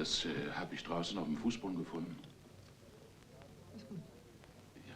Das habe ich draußen auf dem Fußboden gefunden. Ja.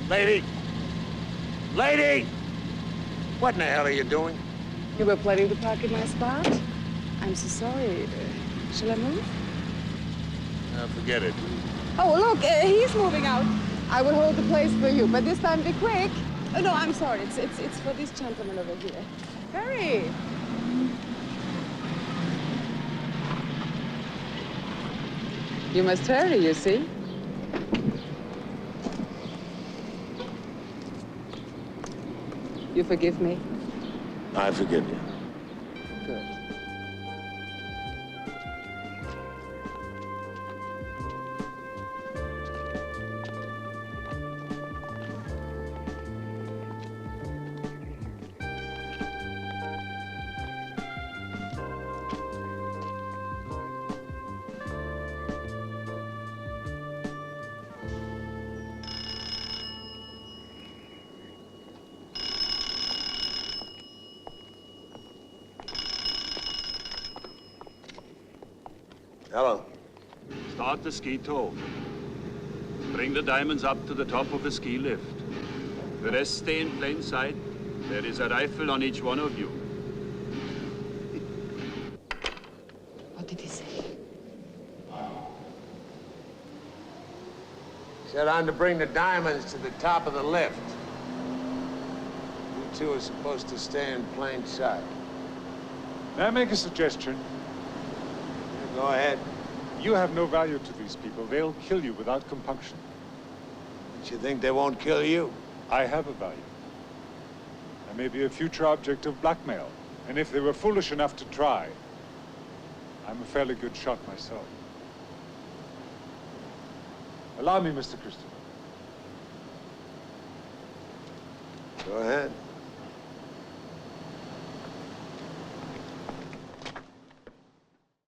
Lady! Lady! What in the hell are you doing? You were planning to park in my spot? I'm so sorry. Shall I move? Forget it. Oh, look, he's moving out. I will hold the place for you, but this time be quick. Oh, no, I'm sorry. It's for this gentleman over here. Hurry. You must hurry, you see. You forgive me? I forgive you. Good. Hello. Start the ski tow. Bring the diamonds up to the top of the ski lift. The rest stay in plain sight. There is a rifle on each one of you. What did he say? Said I'm to bring the diamonds to the top of the lift. You two are supposed to stay in plain sight. May I make a suggestion? Yeah, go ahead. You have no value to these people. They'll kill you without compunction. But you think they won't kill you? I have a value. I may be a future object of blackmail. And if they were foolish enough to try, I'm a fairly good shot myself. Allow me, Mr. Christopher. Go ahead.